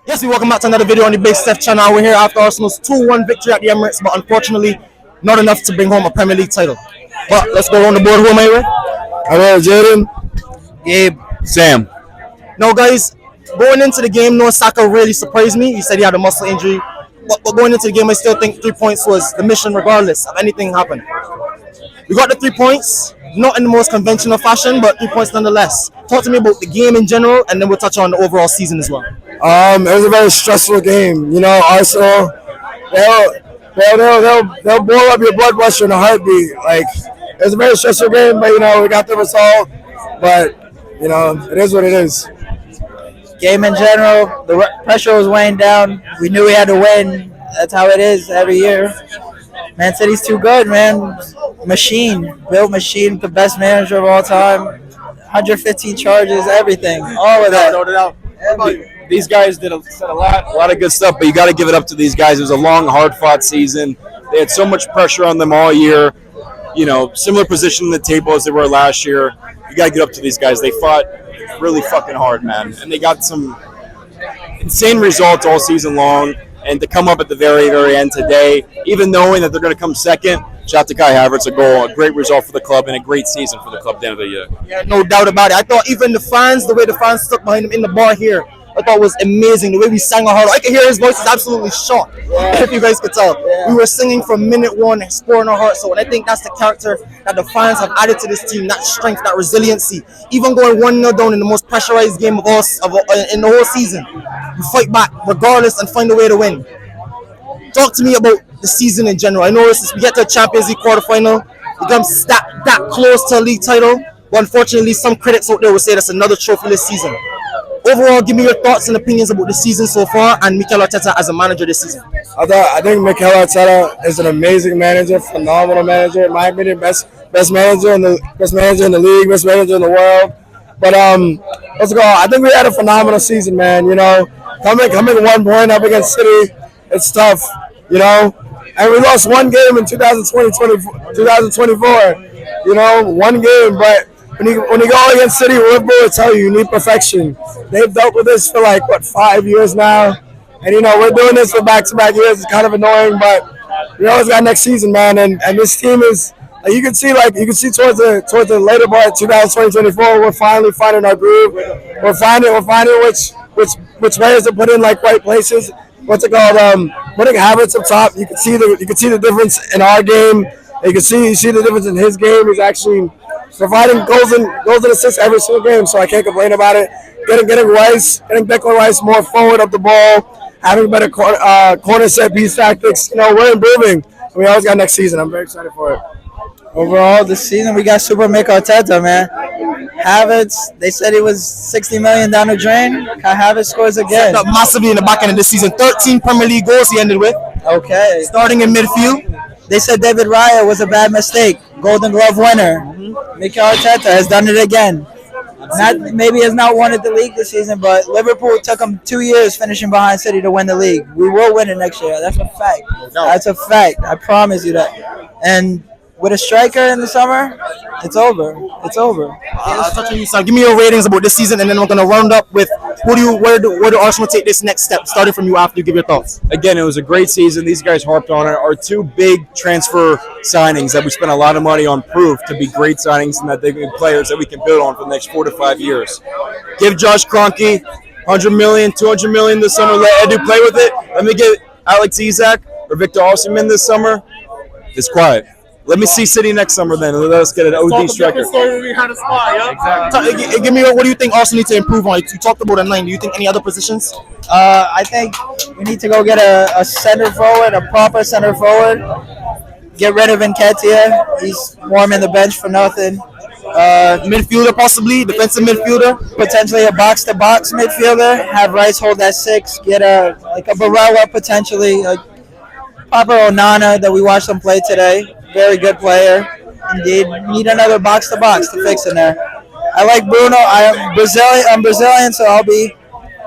Yes, we welcome back to another video on the Big Steph channel. We're here after Arsenal's 2-1 victory at the Emirates, but unfortunately, not enough to bring home a Premier League title. But let's go on the board. Who am I with? Hello, Jaden. Gabe. Sam. Now, guys, going into the game, Noah Saka really surprised me. He said he had a muscle injury. But going into the game, I still think 3 points was the mission regardless of anything happened. We got the 3 points, not in the most conventional fashion, but 3 points nonetheless. Talk to me about the game in general, and then we'll touch on the overall season as well. It was a very stressful game. You know, Arsenal, they'll blow up your blood pressure in a heartbeat. Like, it was a very stressful game, but, we got the result. But, it is what it is. Game in general, the pressure was weighing down. We knew we had to win. That's how it is every year. Man City's too good, man. Built machine, the best manager of all time. 115 charges, everything, all of that. No doubt. These guys said a lot of good stuff, but you got to give it up to these guys. It was a long, hard-fought season. They had so much pressure on them all year. Similar position in the table as they were last year. You got to get up to these guys. They fought really fucking hard, man, and they got some insane results all season long. And to come up at the very, very end today, even knowing that they're going to come second, shout out to Kai Havertz, a great result for the club and a great season for the club at the end of the year. Yeah, no doubt about it. I thought even the way the fans stuck behind him in the bar here, I thought was amazing. The way we sang our heart. I could hear his voice is absolutely shot. Yeah. If you guys could tell. Yeah. We were singing from minute one, exploring our hearts. So, and I think that's the character that the fans have added to this team, that strength, that resiliency. Even going 1-0 down in the most pressurized game in the whole season, you fight back regardless and find a way to win. Talk to me about the season in general. I know we get to a Champions League quarterfinal, we become that close to a league title, but unfortunately, some critics out there will say that's another trophyless season. Overall, give me your thoughts and opinions about the season so far and Mikel Arteta as a manager this season. I think Mikel Arteta is an amazing manager, phenomenal manager. In my opinion, best manager in the league, best manager in the world. But let's go. I think we had a phenomenal season, man. Coming 1 point up against City, it's tough. And we lost one game in 2024. One game, but when you go against City, Liverpool will tell you need perfection. They've dealt with this for 5 years now, and we're doing this for back-to-back years. It's kind of annoying, but we always got next season, man. And this team is you can see towards the later part of 2024, we're finally finding our groove. We're finding which players to put in right places. What's it called? Putting Havertz up top. You can see the difference in our game. You can see the difference in his game. He's actually providing goals and assists every single game, so I can't complain about it. Getting Declan Rice more forward up the ball, having better corner set piece tactics. We're improving. We always got next season. I'm very excited for it. Overall, this season we got Super Mikel Arteta, man. Havertz, they said he was $60 million down the drain. Kai Havertz scores again. Up massively in the back end of this season. 13 Premier League goals he ended with. Okay. Starting in midfield. They said David Raya was a bad mistake. Golden Glove winner. Mikel Arteta has done it again. Maybe has not won the league this season, but Liverpool took him 2 years finishing behind City to win the league. We will win it next year. That's a fact. That's a fact. I promise you that. And with a striker in the summer, it's over. It's over. Give me your ratings about this season, and then we're going to round up with where do Arsenal take this next step, starting from you after you give your thoughts. Again, it was a great season. These guys harped on it. Our two big transfer signings that we spent a lot of money on proved to be great signings and that they've been players that we can build on for the next 4 to 5 years. Give Josh Kroenke $100 million, $200 million this summer. Let Edu play with it. Let me get Alex Isak or Victor Osimhen this summer. It's quiet. Let me see City next summer then. Let us get an OD striker. Exactly. Give me what do you think Arsenal need to improve on? You talked about a 9. Do you think any other positions? I think we need to go get a center forward, a proper center forward. Get rid of Nketiah. He's warming the bench for nothing. Midfielder possibly, defensive midfielder. Potentially a box-to-box midfielder. Have Rice hold that 6. Get a Barella potentially. Papa Onana that we watched him play today. Very good player. Indeed. Need another box-to-box to fix in there. I like Bruno. I'm Brazilian, so I'll be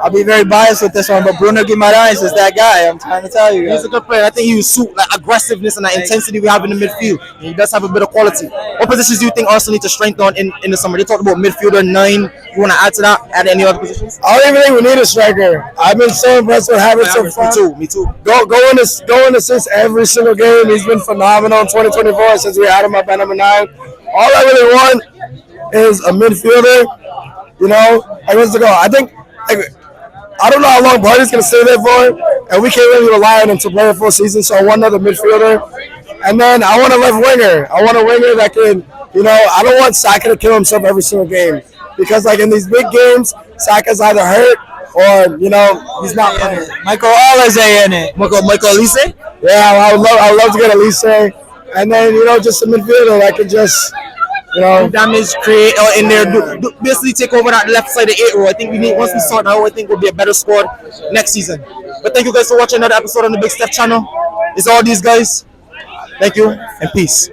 I'll be very biased with this one, but Bruno Guimaraes is that guy. I'm trying to tell you. He's a good player. I think he was suit like aggressiveness and that intensity we have in the midfield. And he does have a bit of quality. What positions do you think Arsenal need to strengthen on in the summer? They talked about midfielder 9. You want to add to that? Add any other positions? I don't even think we need a striker. I've been so impressed with Havertz so far. Me too. Going assist every single game. He's been phenomenal in 2024 since we had him up at number 9. All I really want is a midfielder. You know, like what's the goal? I think. I don't know how long Barty's going to stay there for, and we can't really rely on him to play a full season, so I want another midfielder. And then I want a left winger. I want a winger that can, you know, I don't want Saka to kill himself every single game. Because, like, in these big games, Saka's either hurt or, you know, he's not playing. Michael Olise in it. Michael Olise? Yeah, I would love to get Olise. And then, you know, just a midfielder that can just, you know, damage, create in there, basically take over that left side of 8 row. I think we need, once we sort out, I think we'll be a better squad next season. But thank you guys for watching another episode on the Big Steph channel. It's all these guys. Thank you and peace.